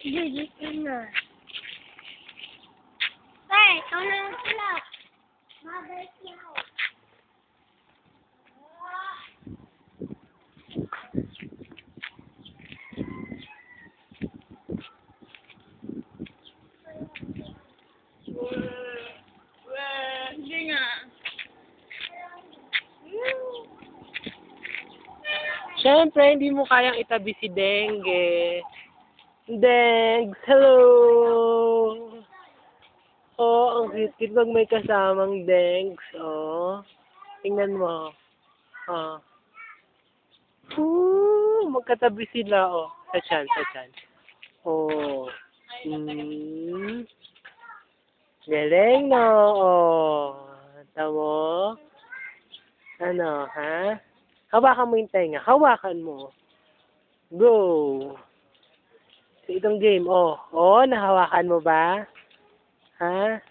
Gigising na. Tay, ikaw na lang sila. Mabait na ako. Hindi nga. Siyempre, hindi mo kayang itabi si Dengue. Dengs, hello! Oh, ang cute pag may kasamang Dengs. Oh, tingnan mo. Oh. Magkatabi sila, oh. Sa chan, sa chan. Oh. Galing, no? Oh. Tamo? Ano, ha? Hawakan mo yung tenga. Hawakan mo. Go! So, itong game, oh. Oh, nahawakan mo ba? Ha?